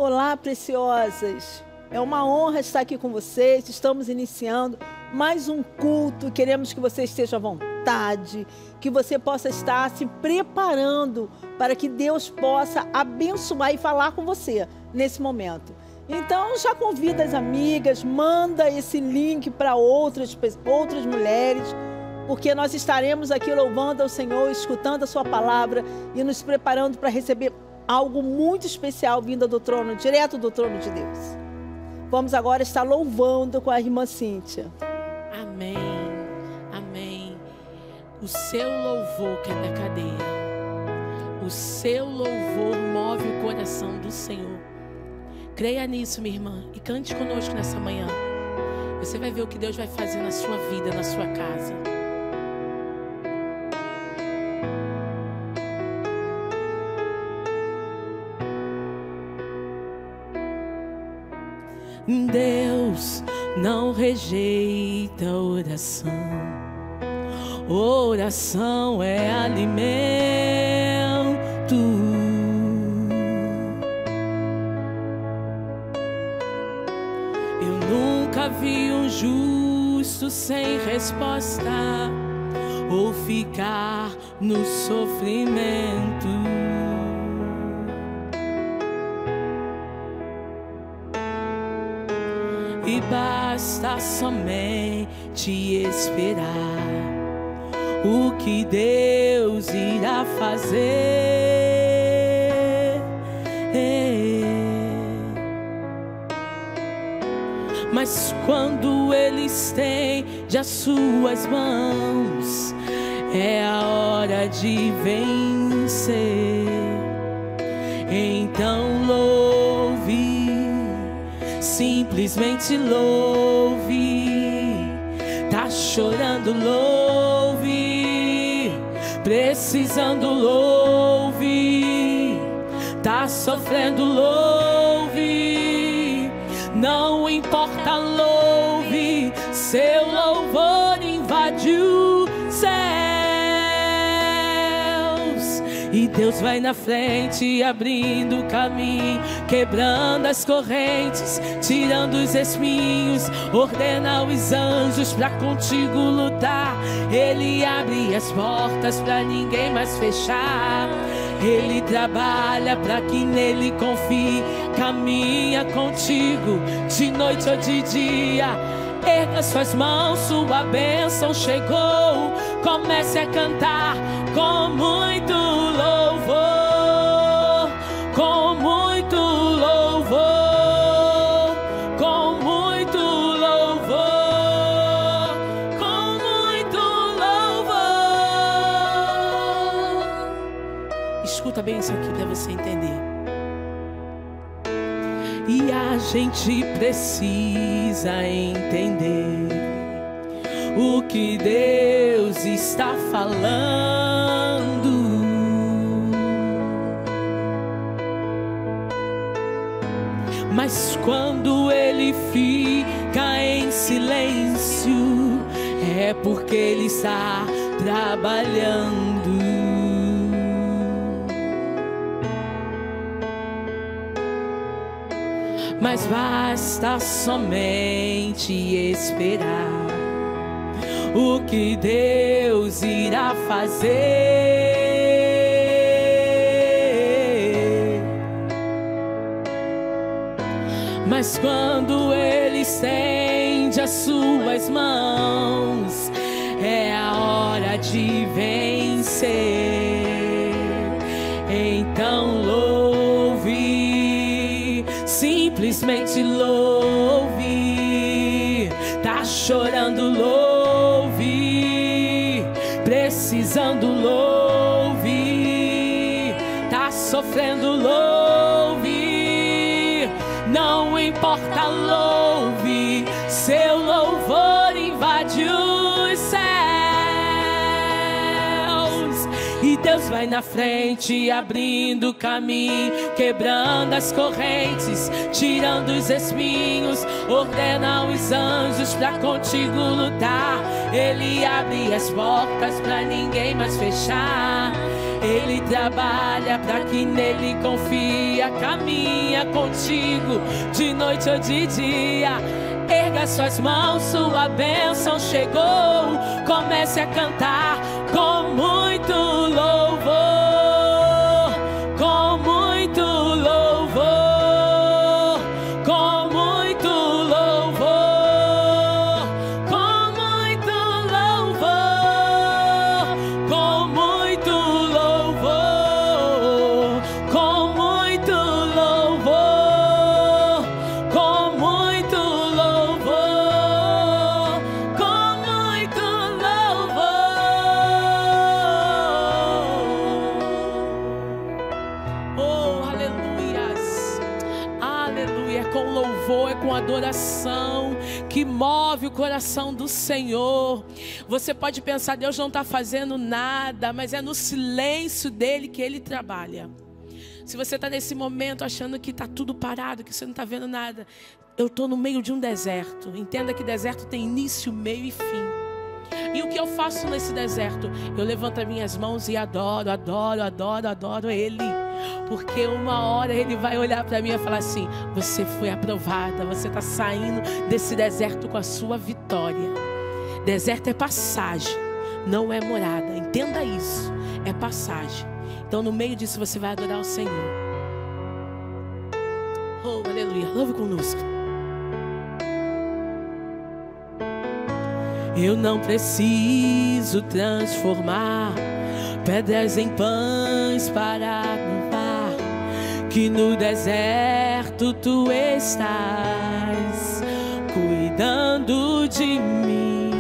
Olá, preciosas! É uma honra estar aqui com vocês. Estamos iniciando mais um culto. Queremos que você esteja à vontade, que você possa estar se preparando para que Deus possa abençoar e falar com você nesse momento. Então, já convida as amigas, manda esse link para outras mulheres, porque nós estaremos aqui louvando ao Senhor, escutando a sua palavra e nos preparando para receber algo muito especial vindo do trono, direto do trono de Deus. Vamos agora estar louvando com a irmã Cíntia. Amém, amém. O seu louvor quebra a cadeia. O seu louvor move o coração do Senhor. Creia nisso, minha irmã, e cante conosco nessa manhã. Você vai ver o que Deus vai fazer na sua vida, na sua casa. Deus não rejeita oração. Oração é alimento. Eu nunca vi um justo sem resposta ou ficar no sofrimento. E basta somente esperar o que Deus irá fazer. Mas quando Ele estende as suas mãos, é a hora de vencer. Então louve, simplesmente louve. Tá chorando, louve. Precisando, louve. Tá sofrendo, louve. Não importa, louve. Seu louvor invadiu céus. E Deus vai na frente, abrindo o caminho, quebrando as correntes, tirando os espinhos, ordena os anjos pra contigo lutar. Ele abre as portas pra ninguém mais fechar. Ele trabalha pra que nele confie, caminha contigo de noite ou de dia. Erga suas mãos, sua bênção chegou. Comece a cantar com muito louvor, com muito louvor, com muito louvor, com muito louvor. Escuta bem isso aqui para você entender. E a gente precisa entender o que Deus está falando. Mas quando Ele fica em silêncio, é porque Ele está trabalhando. Mas basta somente esperar o que Deus irá fazer. Mas quando Ele estende as suas mãos, é a hora de vencer. Então louve, simplesmente louve. Tá chorando, louve. Precisando, louve. Tá sofrendo, louve. Não importa, louve. Seu louvor invade os céus. E Deus vai na frente, abrindo o caminho, quebrando as correntes, tirando os espinhos, ordena os anjos pra contigo lutar. Ele abre as portas pra ninguém mais fechar. Ele trabalha para quem nele confia, caminha contigo de noite ou de dia. Erga suas mãos, sua bênção chegou. Comece a cantar com muito louvor, com muito louvor, com muito louvor, com muito louvor, com muito louvor, com muito louvor, com muito louvor, com muito louvor. Oh, aleluias, aleluia. É com louvor, é com adoração que move o coração do Senhor. Você pode pensar, Deus não está fazendo nada, mas é no silêncio dele que ele trabalha. Se você está nesse momento achando que está tudo parado, que você não está vendo nada, eu estou no meio de um deserto. Entenda que deserto tem início, meio e fim. E o que eu faço nesse deserto? Eu levanto as minhas mãos e adoro, adoro, adoro, adoro Ele. Porque uma hora Ele vai olhar para mim e falar assim: você foi aprovada, você está saindo desse deserto com a sua vitória. Deserto é passagem, não é morada. Entenda isso, é passagem. Então no meio disso você vai adorar o Senhor. Oh, aleluia, louve conosco. Eu não preciso transformar pedras em pães para provar que no deserto tu estás cuidando de mim.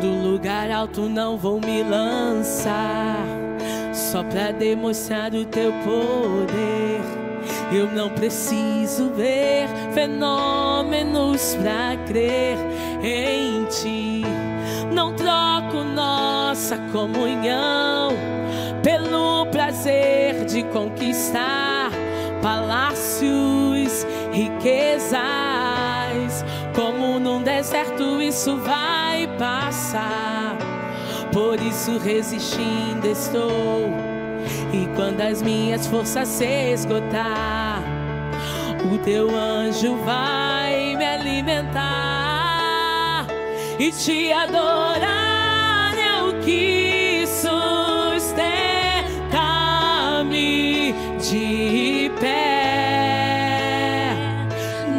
Do lugar alto não vou me lançar só para demonstrar o teu poder. Eu não preciso ver fenômenos pra crer em ti. Não troco nossa comunhão pelo prazer de conquistar palácios, riquezas. Como num deserto isso vai passar. Por isso resistindo estou. E quando as minhas forças se esgotar, o teu anjo vai me alimentar. E te adorar é o que sustenta-me de pé.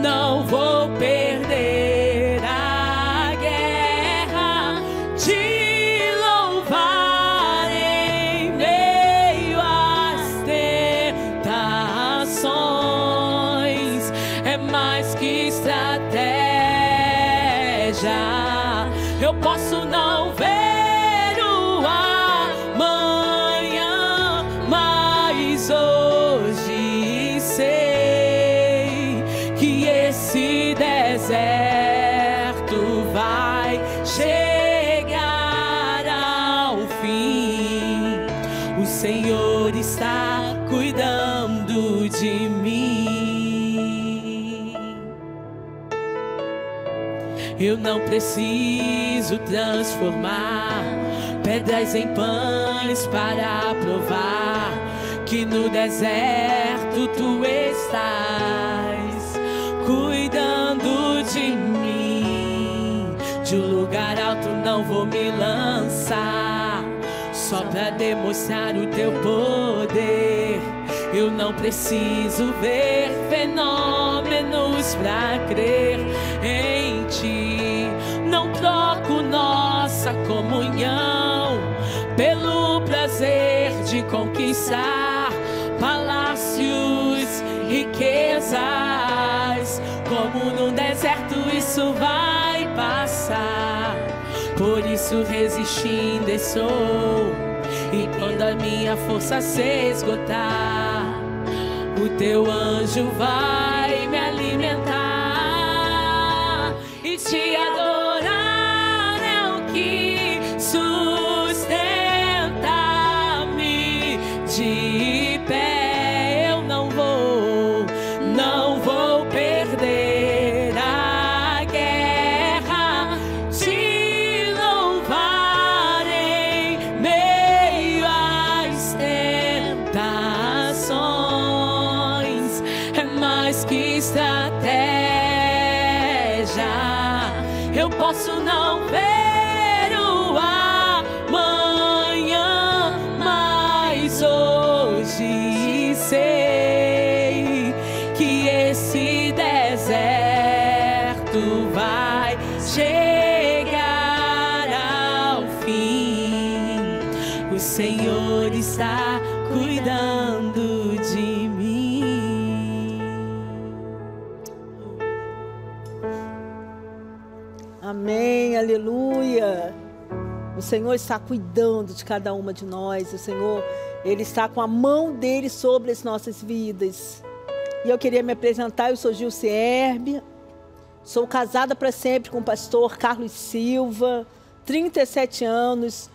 Não vou perder a guerra de louvar em meio às tentações. É mais que estratégia. Eu posso não ver o amanhã, mas hoje sei que esse deserto vai chegar ao fim. O Senhor está cuidando de mim. Eu não preciso transformar pedras em pães para provar que no deserto tu estás cuidando de mim. De um lugar alto não vou me lançar só para demonstrar o teu poder. Eu não preciso ver fenômenos pra crer em ti. Não troco nossa comunhão pelo prazer de conquistar palácios, riquezas. Como num deserto isso vai passar. Por isso resistindo estou. E quando a minha força se esgotar, o teu anjo vai me alimentar. E te adorar é o que sustenta-me de pé. Eu não vou perder a guerra de louvar em meio às Deus, que estratégia. Eu posso não ver o amanhã, mas hoje sei que esse deserto vai chegar ao fim. O Senhor está cuidando de mim. Amém, aleluia. O Senhor está cuidando de cada uma de nós. O Senhor, Ele está com a mão dele sobre as nossas vidas. E eu queria me apresentar, eu sou Gilce Herbe, sou casada para sempre com o pastor Carlos Silva, 37 anos,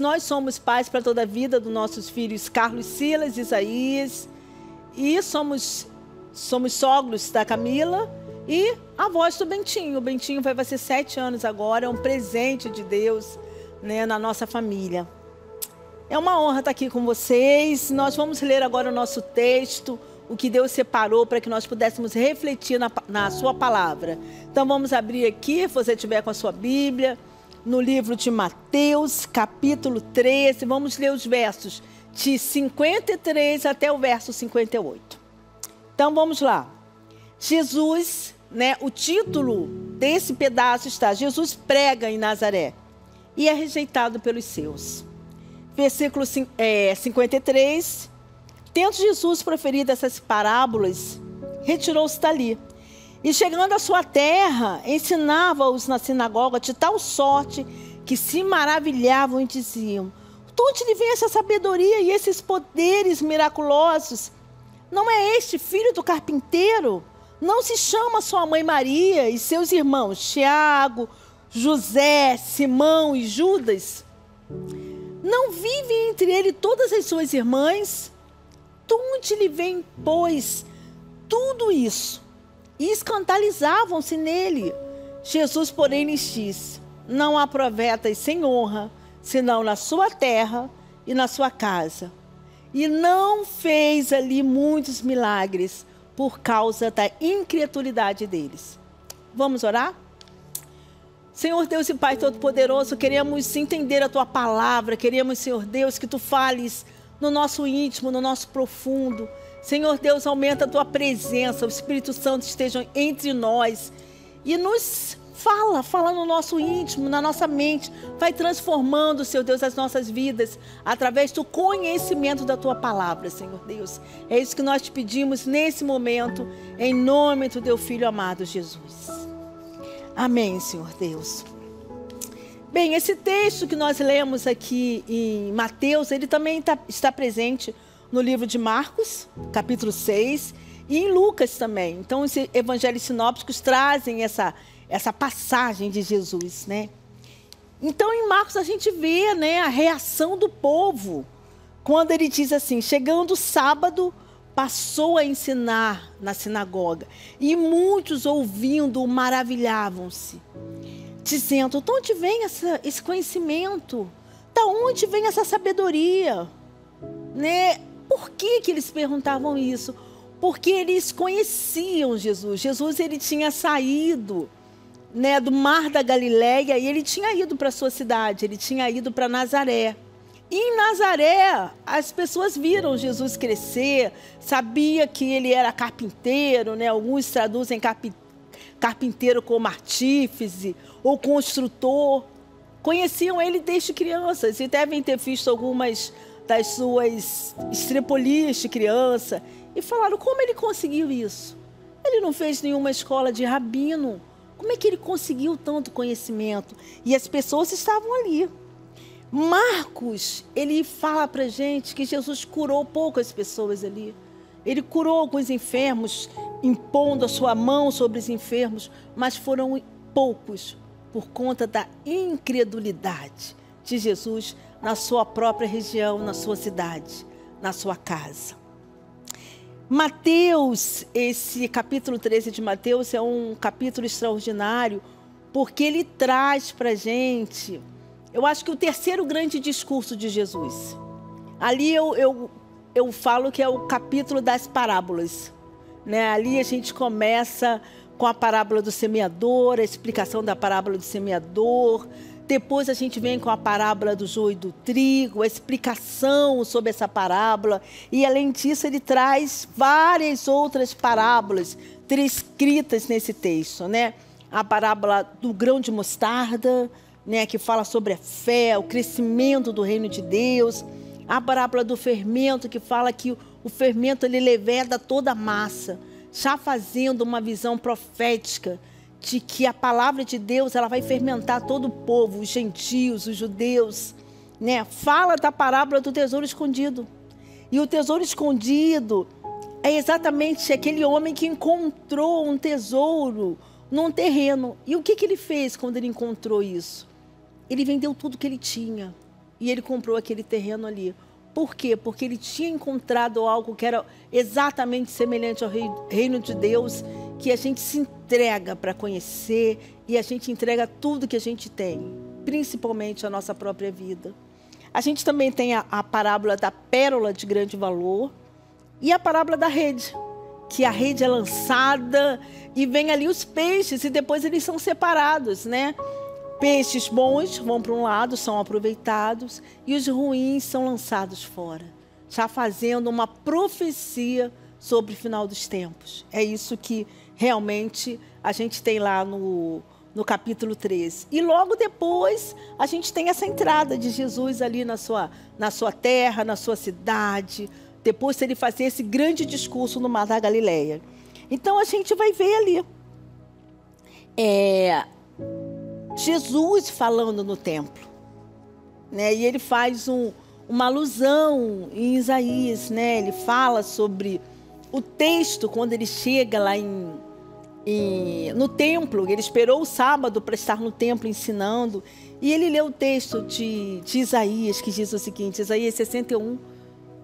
nós somos pais para toda a vida dos nossos filhos Carlos Silas e Isaías, e somos sogros da Camila e avós do Bentinho. O Bentinho vai fazer 7 anos agora, é um presente de Deus, né, na nossa família. É uma honra estar aqui com vocês. Nós vamos ler agora o nosso texto, o que Deus separou para que nós pudéssemos refletir na sua palavra. Então vamos abrir aqui, se você estiver com a sua Bíblia, no livro de Mateus, capítulo 13. Vamos ler os versos de 53 até o verso 58. Então vamos lá. Jesus, né, o título desse pedaço está: Jesus prega em Nazaré e é rejeitado pelos seus. Versículo 53. Tendo Jesus proferido essas parábolas, retirou-se dali. E chegando à sua terra, ensinava-os na sinagoga de tal sorte que se maravilhavam e diziam: de onde lhe vem essa sabedoria e esses poderes miraculosos? Não é este filho do carpinteiro? Não se chama sua mãe Maria e seus irmãos Tiago, José, Simão e Judas? Não vivem entre ele todas as suas irmãs? De onde lhe vem, pois, tudo isso? E escandalizavam-se nele. Jesus, porém, lhes disse: não há profetas sem honra, senão na sua terra e na sua casa. E não fez ali muitos milagres por causa da incredulidade deles. Vamos orar? Senhor Deus e Pai Todo-Poderoso, queremos entender a Tua palavra, queremos, Senhor Deus, que Tu fales no nosso íntimo, no nosso profundo. Senhor Deus, aumenta a Tua presença, o Espírito Santo esteja entre nós e nos fala no nosso íntimo, na nossa mente, vai transformando, Senhor Deus, as nossas vidas, através do conhecimento da Tua palavra, Senhor Deus. É isso que nós te pedimos nesse momento, em nome do Teu Filho amado Jesus. Amém, Senhor Deus. Bem, esse texto que nós lemos aqui em Mateus, ele também está presente no livro de Marcos, capítulo 6, e em Lucas também. Então, os evangelhos sinópticos trazem essa passagem de Jesus, né? Então, em Marcos a gente vê, né, a reação do povo, quando ele diz assim: chegando o sábado, passou a ensinar na sinagoga, e muitos ouvindo maravilhavam-se, dizendo: de onde vem esse conhecimento? De onde vem essa sabedoria? Né? Por que eles perguntavam isso? Porque eles conheciam Jesus. Jesus, ele tinha saído, né, do mar da Galileia, e ele tinha ido para a sua cidade, ele tinha ido para Nazaré. E em Nazaré, as pessoas viram Jesus crescer, sabia que ele era carpinteiro, né? Alguns traduzem carpinteiro como artífice ou construtor. Conheciam ele desde crianças e devem ter visto algumas das suas estrepolias de criança e falaram: como ele conseguiu isso? Ele não fez nenhuma escola de rabino. Como é que ele conseguiu tanto conhecimento? E as pessoas estavam ali. Marcos, ele fala para a gente que Jesus curou poucas pessoas ali. Ele curou alguns enfermos, impondo a sua mão sobre os enfermos, mas foram poucos por conta da incredulidade de Jesus na sua própria região, na sua cidade, na sua casa. Mateus, esse capítulo 13 de Mateus é um capítulo extraordinário, porque ele traz para a gente, eu acho que o terceiro grande discurso de Jesus. Ali eu falo que é o capítulo das parábolas. né? Ali a gente começa com a parábola do semeador, a explicação da parábola do semeador. Depois a gente vem com a parábola do joio e do trigo, a explicação sobre essa parábola. E além disso, ele traz várias outras parábolas transcritas nesse texto, né? A parábola do grão de mostarda, né, que fala sobre a fé, o crescimento do reino de Deus. A parábola do fermento, que fala que o fermento ele leveda toda a massa, já fazendo uma visão profética de que a palavra de Deus ela vai fermentar todo o povo, os gentios, os judeus, né? Fala da parábola do tesouro escondido. E o tesouro escondido é exatamente aquele homem que encontrou um tesouro num terreno. E o que ele fez quando ele encontrou isso? Ele vendeu tudo que ele tinha e ele comprou aquele terreno ali. Por quê? Porque ele tinha encontrado algo que era exatamente semelhante ao reino de Deus, que a gente se entrega para conhecer e a gente entrega tudo que a gente tem, principalmente a nossa própria vida. A gente também tem a parábola da pérola de grande valor e a parábola da rede, que a rede é lançada e vem ali os peixes e depois eles são separados, né? Peixes bons vão para um lado, são aproveitados, e os ruins são lançados fora, já fazendo uma profecia sobre o final dos tempos. É isso que realmente a gente tem lá no capítulo 13. E logo depois a gente tem essa entrada de Jesus ali na sua terra, na sua cidade, depois de ele fazer esse grande discurso no Mar da Galileia. Então a gente vai ver ali Jesus falando no templo, né? E ele faz uma alusão em Isaías, né? Ele fala sobre o texto quando ele chega lá no templo. Ele esperou o sábado para estar no templo ensinando, e ele leu o texto de Isaías, que diz o seguinte, Isaías 61,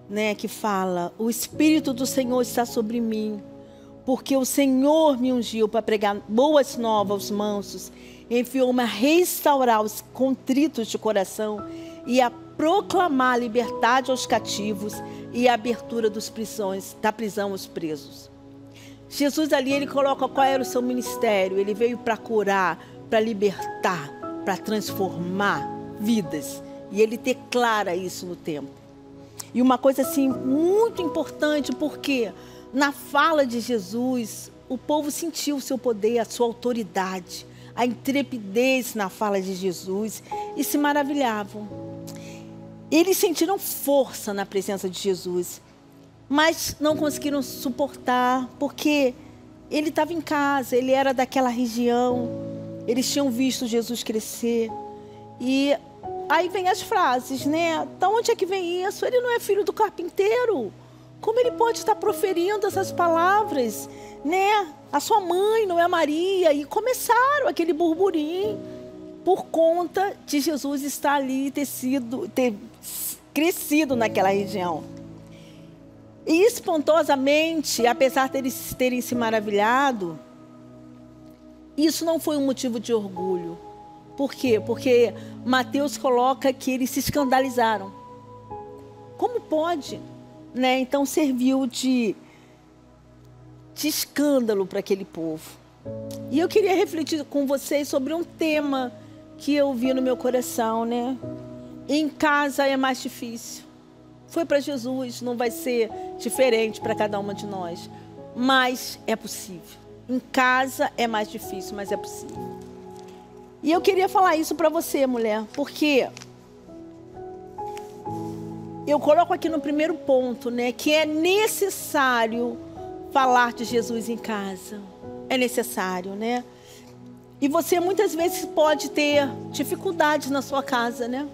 né? Que fala: o Espírito do Senhor está sobre mim, porque o Senhor me ungiu para pregar boas novas aos mansos, enviou-me a restaurar os contritos de coração e a proclamar a liberdade aos cativos e a abertura da prisão aos presos. Jesus ali, ele coloca qual era o seu ministério. Ele veio para curar, para libertar, para transformar vidas. E ele declara isso no templo. E uma coisa assim muito importante, porque na fala de Jesus, o povo sentiu o seu poder, a sua autoridade, a intrepidez na fala de Jesus e se maravilhavam. Eles sentiram força na presença de Jesus, mas não conseguiram suportar, porque ele estava em casa, ele era daquela região, eles tinham visto Jesus crescer. E aí vem as frases, né? Da onde é que vem isso? Ele não é filho do carpinteiro? Como ele pode estar proferindo essas palavras, né? A sua mãe não é Maria? E começaram aquele burburinho por conta de Jesus estar ali, ter crescido naquela região. E espantosamente, apesar de eles terem se maravilhado, isso não foi um motivo de orgulho. Por quê? Porque Mateus coloca que eles se escandalizaram. Como pode? Né? Então serviu de escândalo para aquele povo. E eu queria refletir com vocês sobre um tema que eu vi no meu coração, né? Em casa é mais difícil. Foi para Jesus, não vai ser diferente para cada uma de nós. Mas é possível. Em casa é mais difícil, mas é possível. E eu queria falar isso para você, mulher, porque eu coloco aqui no primeiro ponto, né, que é necessário falar de Jesus em casa. É necessário, né? E você muitas vezes pode ter dificuldades na sua casa, né?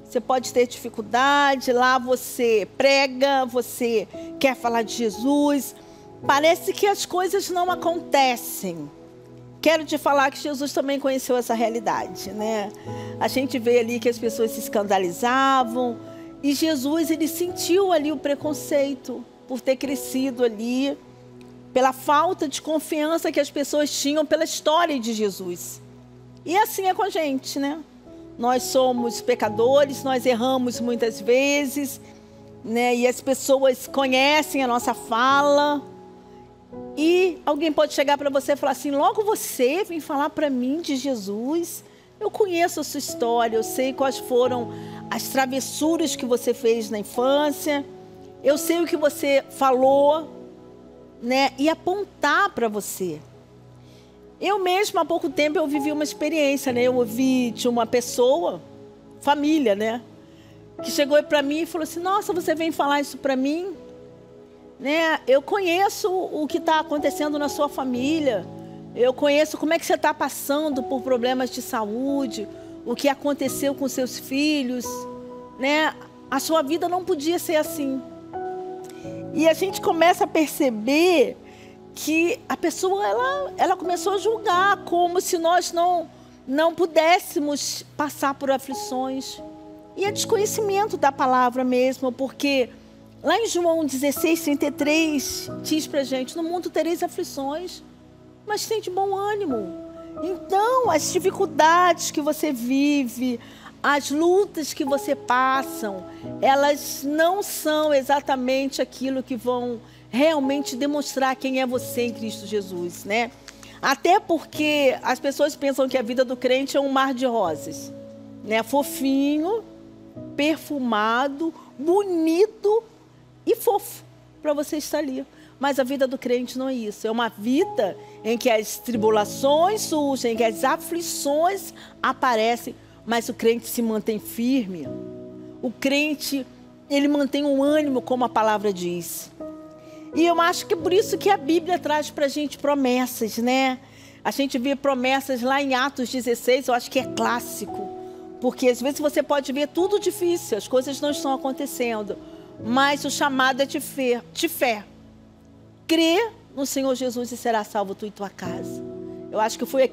Você pode ter dificuldade, lá você prega, você quer falar de Jesus. Parece que as coisas não acontecem. Quero te falar que Jesus também conheceu essa realidade, né? A gente vê ali que as pessoas se escandalizavam. E Jesus, ele sentiu ali o preconceito por ter crescido ali, pela falta de confiança que as pessoas tinham pela história de Jesus. E assim é com a gente, né? Nós somos pecadores, nós erramos muitas vezes, né? E as pessoas conhecem a nossa fala E alguém pode chegar para você e falar assim: logo você vem falar para mim de Jesus? Eu conheço a sua história, eu sei quais foram as travessuras que você fez na infância, eu sei o que você falou, né? E apontar para você. Eu mesma, há pouco tempo, eu vivi uma experiência, né? Eu ouvi de uma pessoa, família, né? Que chegou para mim e falou assim: nossa, você vem falar isso para mim? Né? Eu conheço o que está acontecendo na sua família. Eu conheço como é que você está passando por problemas de saúde, o que aconteceu com seus filhos, né? A sua vida não podia ser assim. E a gente começa a perceber que a pessoa, ela começou a julgar como se nós não pudéssemos passar por aflições. E é desconhecimento da palavra mesmo, porque lá em João 16:33 diz pra gente: no mundo tereis aflições, mas tem de bom ânimo. Então, as dificuldades que você vive, as lutas que você passa, elas não são exatamente aquilo que vão realmente demonstrar quem é você em Cristo Jesus, né? Até porque as pessoas pensam que a vida do crente é um mar de rosas, né? Fofinho, perfumado, bonito e fofo para você estar ali. Mas a vida do crente não é isso. É uma vida em que as tribulações surgem, em que as aflições aparecem, mas o crente se mantém firme. O crente, ele mantém um ânimo, como a palavra diz. E eu acho que é por isso que a Bíblia traz para a gente promessas, né? A gente vê promessas lá em Atos 16, eu acho que é clássico. Porque às vezes você pode ver tudo difícil, as coisas não estão acontecendo. Mas o chamado é de fé. Crê no Senhor Jesus e será salvo tu e tua casa. Eu acho que foi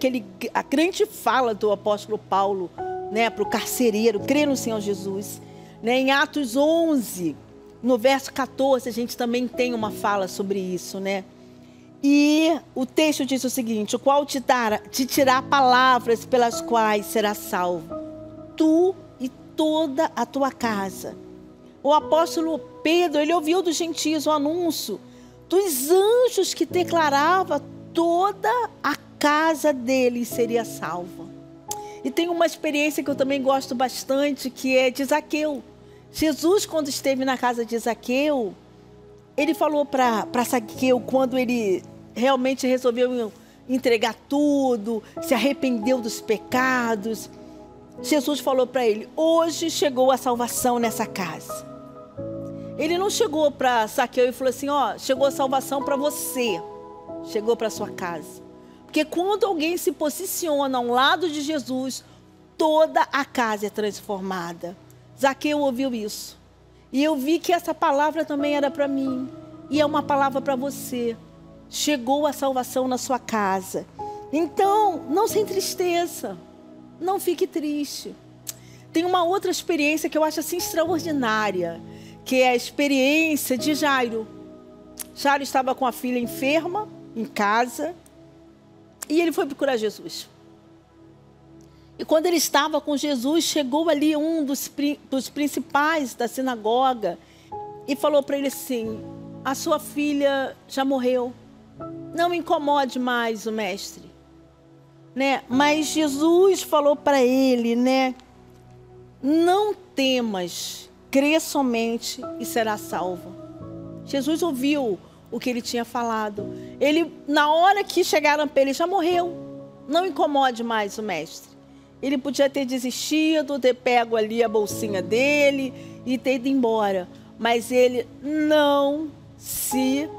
a grande fala do apóstolo Paulo, né, para o carcereiro: crê no Senhor Jesus. Né, em Atos 11, no verso 14, a gente também tem uma fala sobre isso, né? E o texto diz o seguinte: o qual te dirá palavras pelas quais serás salvo, tu e toda a tua casa. O apóstolo Pedro, ele ouviu dos gentios o anúncio dos anjos que declarava toda a casa dele seria salva. E tem uma experiência que eu também gosto bastante, que é de Zaqueu. Jesus, quando esteve na casa de Zaqueu, ele falou para Zaqueu, quando ele realmente resolveu entregar tudo, se arrependeu dos pecados, Jesus falou para ele: hoje chegou a salvação nessa casa. Ele não chegou para Zaqueu e falou assim: ó, chegou a salvação para você, chegou para sua casa. Porque quando alguém se posiciona ao lado de Jesus, toda a casa é transformada. Zaqueu ouviu isso. E eu vi que essa palavra também era para mim. E é uma palavra para você. Chegou a salvação na sua casa. Então, não se entristeça. Não fique triste. Tem uma outra experiência que eu acho assim extraordinária, que é a experiência de Jairo. Jairo estava com a filha enferma em casa e ele foi procurar Jesus. E quando ele estava com Jesus, chegou ali um dos principais da sinagoga e falou para ele assim: a sua filha já morreu, não incomode mais o mestre, né? Mas Jesus falou para ele, né: não temas, crê somente e será salvo. Jesus ouviu o que ele tinha falado. Ele, na hora que chegaram para ele, já morreu, não incomode mais o mestre. Ele podia ter desistido, ter pego ali a bolsinha dele e ter ido embora. Mas ele não se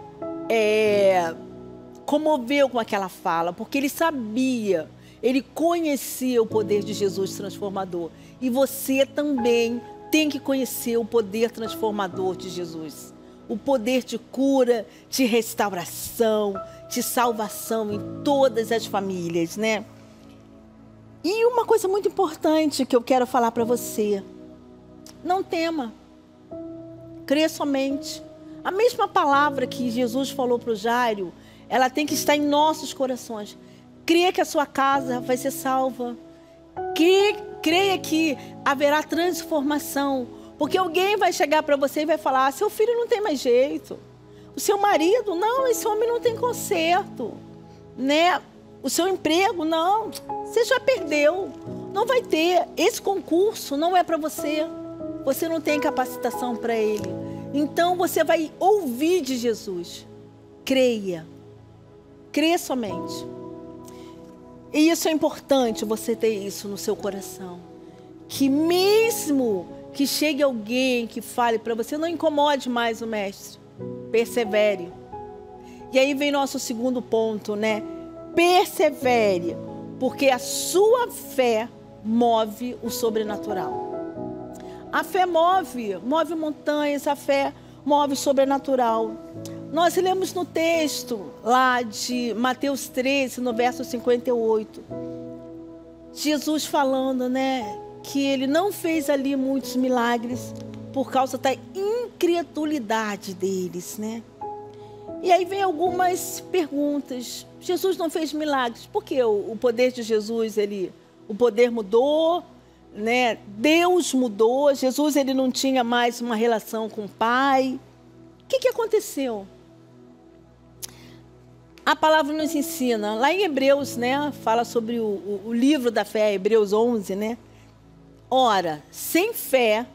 comoveu com aquela fala, porque ele sabia, ele conhecia o poder de Jesus transformador. E você também tem que conhecer o poder transformador de Jesus. O poder de cura, de restauração, de salvação em todas as famílias, né? E uma coisa muito importante que eu quero falar para você: não tema, crê somente. A mesma palavra que Jesus falou para o Jairo, ela tem que estar em nossos corações. Creia que a sua casa vai ser salva. Creia que haverá transformação. Porque alguém vai chegar para você e vai falar: seu filho não tem mais jeito. seu marido, não, esse homem não tem conserto, né? O seu emprego, não, você já perdeu, não vai ter. Esse concurso não é para você. Você não tem capacitação para ele. Então você vai ouvir de Jesus. Creia. Creia somente. E isso é importante, você ter isso no seu coração. Que mesmo que chegue alguém que fale para você, não incomode mais o mestre. Persevere. E aí vem nosso segundo ponto, né? Persevere, porque a sua fé move o sobrenatural. A fé move montanhas, a fé move o sobrenatural. Nós lemos no texto lá de Mateus 13, no verso 58, Jesus falando, né, que ele não fez ali muitos milagres por causa da incredulidade deles, né? E aí vem algumas perguntas. Jesus não fez milagres. Por que o poder de Jesus, o poder mudou, né? Deus mudou. Jesus, ele não tinha mais uma relação com o Pai. O que aconteceu? A palavra nos ensina, lá em Hebreus, né? Fala sobre o livro da fé, Hebreus 11, né? Ora, sem fé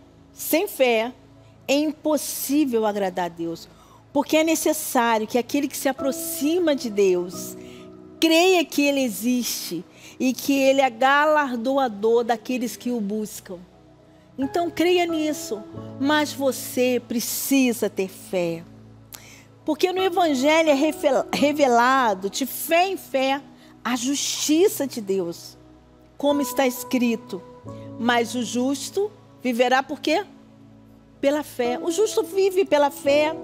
é impossível agradar a Deus. Porque é necessário que aquele que se aproxima de Deus creia que Ele existe e que Ele é galardoador daqueles que o buscam. Então creia nisso, mas você precisa ter fé. Porque no Evangelho é revelado de fé em fé a justiça de Deus. Como está escrito, mas o justo viverá por quê? Pela fé. O justo vive pela fé.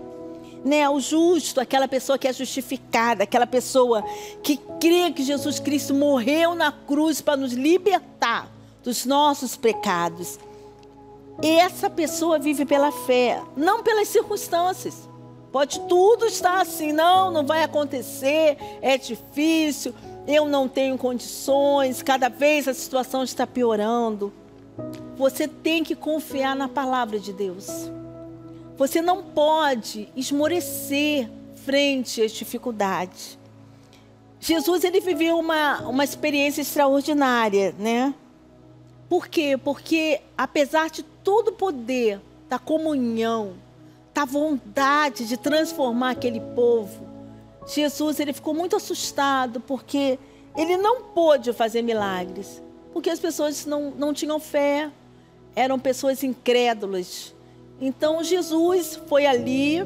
Né, o justo, aquela pessoa que é justificada, aquela pessoa que crê que Jesus Cristo morreu na cruz para nos libertar dos nossos pecados. E essa pessoa vive pela fé, não pelas circunstâncias. Pode tudo estar assim, não vai acontecer, é difícil, eu não tenho condições, cada vez a situação está piorando. Você tem que confiar na palavra de Deus. Você não pode esmorecer frente às dificuldades. Jesus, ele viveu uma experiência extraordinária, né? Por quê? Porque apesar de todo o poder da comunhão, da vontade de transformar aquele povo, Jesus, ele ficou muito assustado porque ele não pôde fazer milagres. Porque as pessoas não tinham fé, eram pessoas incrédulas. Então Jesus foi ali,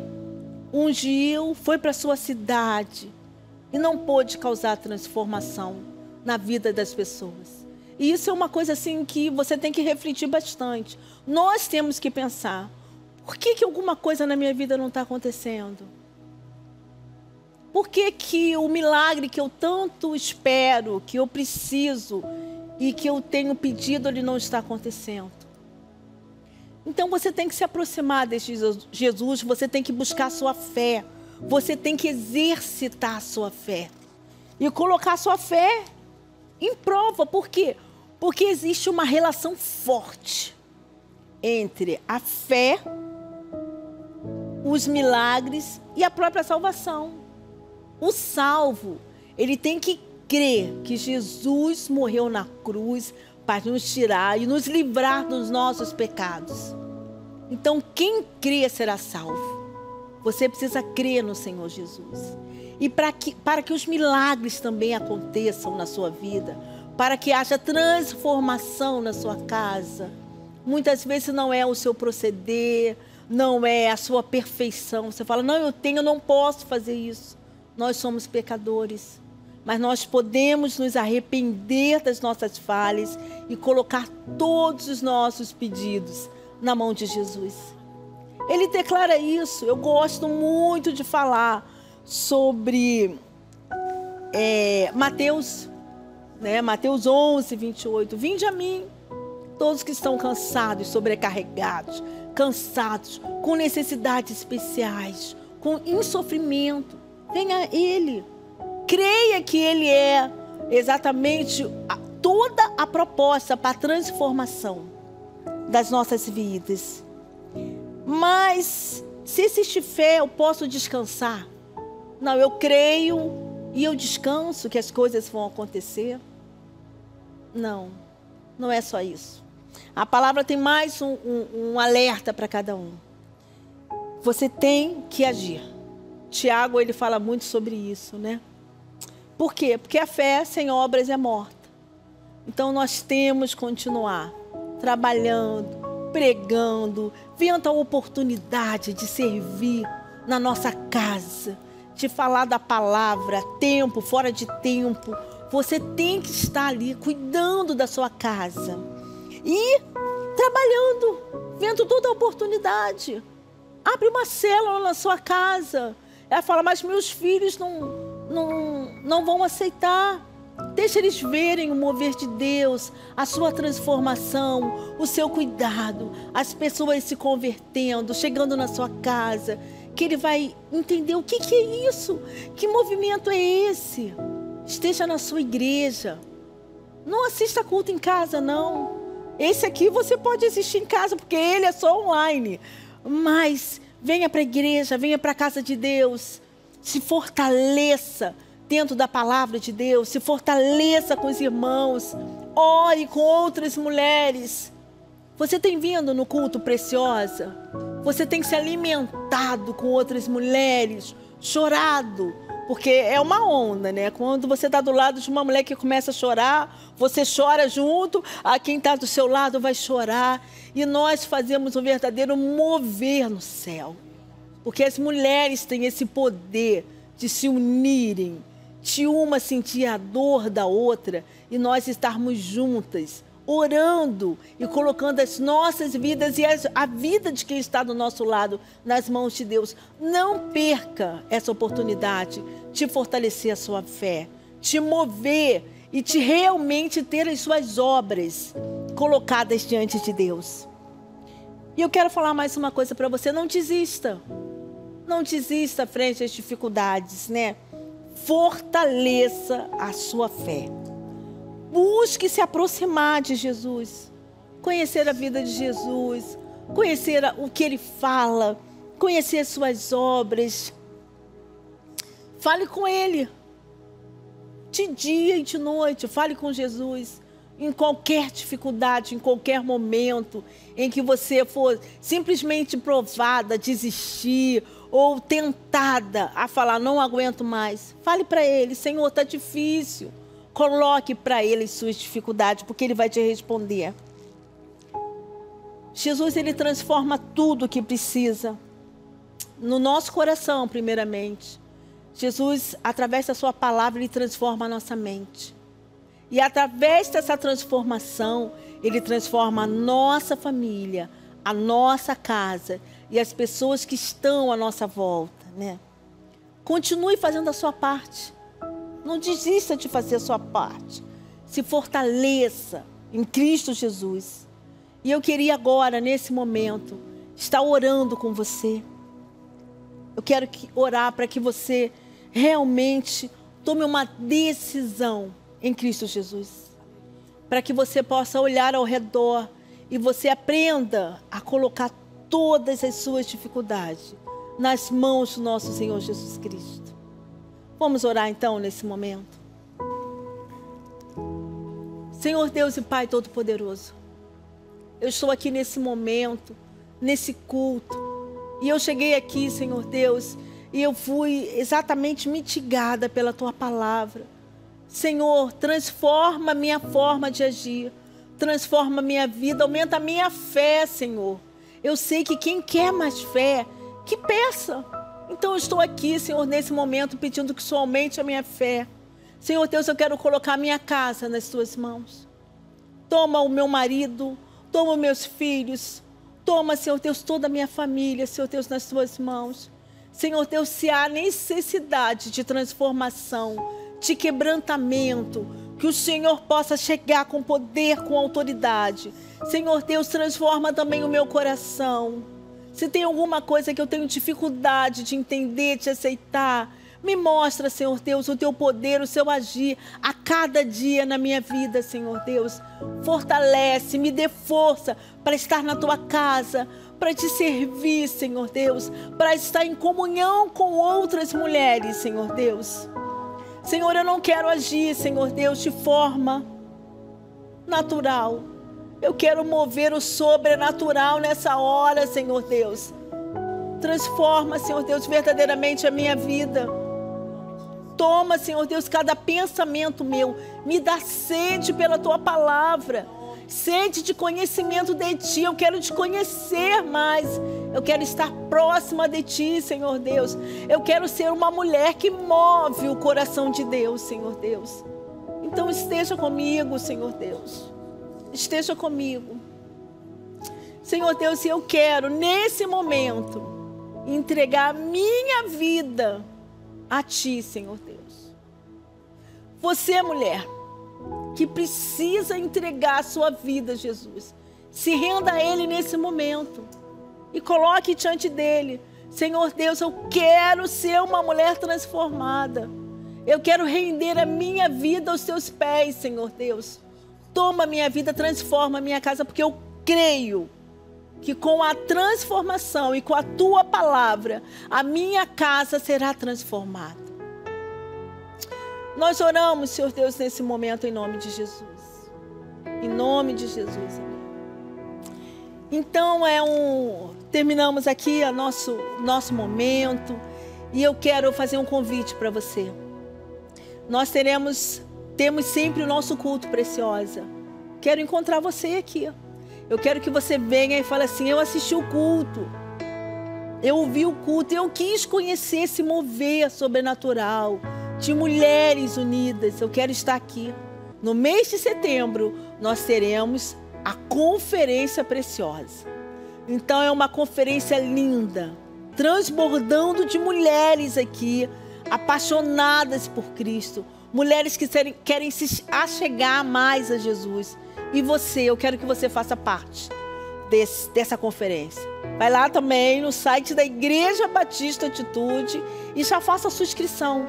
ungiu, foi para a sua cidade e não pôde causar transformação na vida das pessoas. E isso é uma coisa assim que você tem que refletir bastante. Nós temos que pensar, por que alguma coisa na minha vida não está acontecendo? Por que o milagre que eu tanto espero, que eu preciso e que eu tenho pedido, ele não está acontecendo? Então você tem que se aproximar deste Jesus, você tem que buscar a sua fé, você tem que exercitar a sua fé e colocar a sua fé em prova. Por quê? Porque existe uma relação forte entre a fé, os milagres e a própria salvação. O salvo, ele tem que crer que Jesus morreu na cruz para nos tirar e nos livrar dos nossos pecados. Então, quem crê será salvo. Você precisa crer no Senhor Jesus. E para que os milagres também aconteçam na sua vida, para que haja transformação na sua casa, muitas vezes não é o seu proceder, não é a sua perfeição. Você fala, não, eu não posso fazer isso. Nós somos pecadores. Mas nós podemos nos arrepender das nossas falhas e colocar todos os nossos pedidos na mão de Jesus. Ele declara isso. Eu gosto muito de falar sobre Mateus, né? Mateus 11, 28. Vinde a mim, todos que estão cansados, sobrecarregados, cansados, com necessidades especiais, com insofrimento. Venha a Ele. Creia que Ele é exatamente toda a proposta para a transformação das nossas vidas. Mas Se existe fé, eu posso descansar. Não, eu creio e eu descanso que as coisas vão acontecer. Não, não é só isso. A palavra tem mais um alerta para cada um. Você tem que agir. Tiago, ele fala muito sobre isso, né? Por quê? Porque a fé sem obras é morta. Então nós temos que continuar trabalhando, pregando, vendo a oportunidade de servir na nossa casa, de falar da palavra, tempo, fora de tempo. Você tem que estar ali cuidando da sua casa e trabalhando, vendo toda a oportunidade. Abre uma célula na sua casa. Ela fala, mas meus filhos não vão aceitar. Deixa eles verem o mover de Deus, a sua transformação, o seu cuidado, as pessoas se convertendo, chegando na sua casa, que ele vai entender o que é isso, que movimento é esse. Esteja na sua igreja. Não assista culto em casa, não. Esse aqui você pode assistir em casa, porque ele é só online. Mas venha para a igreja, venha para a casa de Deus. Se fortaleça dentro da palavra de Deus. Se fortaleça com os irmãos. Ore com outras mulheres. Você tem vindo no culto Preciosa? Você tem se alimentado com outras mulheres, chorado. Porque é uma onda, né? Quando você está do lado de uma mulher que começa a chorar, você chora junto, a quem está do seu lado vai chorar. E nós fazemos um verdadeiro mover no céu. Porque as mulheres têm esse poder de se unirem, de uma sentir a dor da outra e nós estarmos juntas, orando e colocando as nossas vidas e a vida de quem está do nosso lado nas mãos de Deus. Não perca essa oportunidade de fortalecer a sua fé, de mover e de realmente ter as suas obras colocadas diante de Deus. E eu quero falar mais uma coisa para você, não desista. Não desista frente às dificuldades, né? Fortaleça a sua fé. Busque se aproximar de Jesus, conhecer a vida de Jesus, conhecer o que Ele fala, conhecer as suas obras. Fale com Ele, de dia e de noite, fale com Jesus. Em qualquer dificuldade, em qualquer momento em que você for simplesmente provada, desistir ou tentada a falar, não aguento mais, fale para Ele, Senhor, está difícil. Coloque para Ele as suas dificuldades, porque Ele vai te responder. Jesus, Ele transforma tudo o que precisa. No nosso coração, primeiramente. Jesus, através da sua palavra, Ele transforma a nossa mente. E através dessa transformação, Ele transforma a nossa família, a nossa casa e as pessoas que estão à nossa volta, né? Continue fazendo a sua parte. Não desista de fazer a sua parte. Se fortaleça em Cristo Jesus. E eu queria agora, nesse momento, estar orando com você. Eu quero orar para que você realmente tome uma decisão em Cristo Jesus. Para que você possa olhar ao redor e você aprenda a colocar todas as suas dificuldades nas mãos do nosso Senhor Jesus Cristo. Vamos orar então nesse momento. Senhor Deus e Pai Todo-Poderoso, eu estou aqui nesse momento, nesse culto, e eu cheguei aqui, Senhor Deus, e eu fui exatamente mitigada pela Tua palavra. Senhor, transforma a minha forma de agir, transforma a minha vida, aumenta a minha fé, Senhor. Eu sei que quem quer mais fé, que peça. Então eu estou aqui, Senhor, nesse momento, pedindo que o Senhor aumente a minha fé. Senhor Deus, eu quero colocar a minha casa nas Tuas mãos. Toma o meu marido, toma os meus filhos, toma, Senhor Deus, toda a minha família, Senhor Deus, nas Tuas mãos. Senhor Deus, se há necessidade de transformação, de quebrantamento, que o Senhor possa chegar com poder, com autoridade. Senhor Deus, transforma também o meu coração. Se tem alguma coisa que eu tenho dificuldade de entender, de aceitar, me mostra, Senhor Deus, o Teu poder, o Seu agir a cada dia na minha vida, Senhor Deus. Fortalece, me dê força para estar na Tua casa, para te servir, Senhor Deus, para estar em comunhão com outras mulheres, Senhor Deus. Senhor, eu não quero agir, Senhor Deus, de forma natural. Eu quero mover o sobrenatural nessa hora, Senhor Deus. Transforma, Senhor Deus, verdadeiramente a minha vida. Toma, Senhor Deus, cada pensamento meu. Me dá sede pela Tua palavra. Sede de conhecimento de Ti. Eu quero te conhecer mais. Eu quero estar próxima de Ti, Senhor Deus. Eu quero ser uma mulher que move o coração de Deus, Senhor Deus. Então esteja comigo, Senhor Deus. Esteja comigo. Senhor Deus, eu quero, nesse momento, entregar a minha vida a Ti, Senhor Deus. Você, mulher, que precisa entregar a sua vida a Jesus, se renda a Ele nesse momento e coloque diante dEle: Senhor Deus, eu quero ser uma mulher transformada. Eu quero render a minha vida aos Teus pés, Senhor Deus. Toma a minha vida, transforma a minha casa, porque eu creio que com a transformação e com a Tua palavra, a minha casa será transformada. Nós oramos, Senhor Deus, nesse momento, em nome de Jesus. Em nome de Jesus. Então, terminamos aqui o nosso momento. E eu quero fazer um convite para você. Nós temos sempre o nosso culto, Preciosa. Quero encontrar você aqui. Eu quero que você venha e fale assim: eu assisti o culto. Eu ouvi o culto. Eu quis conhecer esse mover sobrenatural de mulheres unidas. Eu quero estar aqui. No mês de setembro, nós teremos a Conferência Preciosa. Então é uma conferência linda, transbordando de mulheres aqui, apaixonadas por Cristo. Mulheres que querem se achegar mais a Jesus. E você, eu quero que você faça parte dessa conferência. Vai lá também no site da Igreja Batista Atitude e já faça a sua inscrição.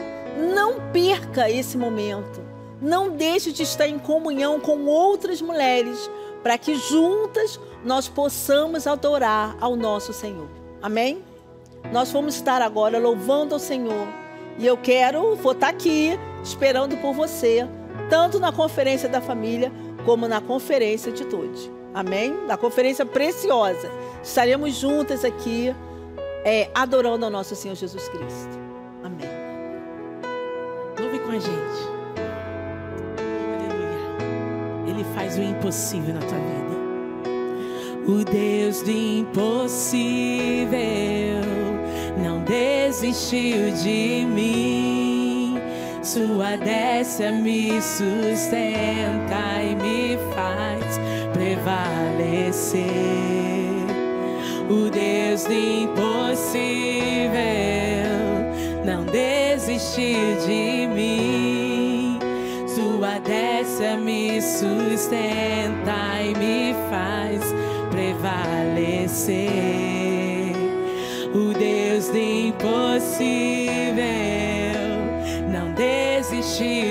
Não perca esse momento. Não deixe de estar em comunhão com outras mulheres, para que juntas nós possamos adorar ao nosso Senhor. Amém? Nós vamos estar agora louvando ao Senhor. E eu vou estar aqui esperando por você, tanto na Conferência da Família, como na Conferência Atitude. Amém? Na Conferência Preciosa. Estaremos juntas aqui, adorando ao nosso Senhor Jesus Cristo. Amém. Louve com a gente. Aleluia. Ele faz o impossível na tua vida. O Deus do impossível não desistiu de mim. Sua destra me sustenta e me faz prevalecer. O Deus do impossível não desistiu de mim. Sua destra me sustenta e me faz prevalecer. O Deus do impossível não desistiu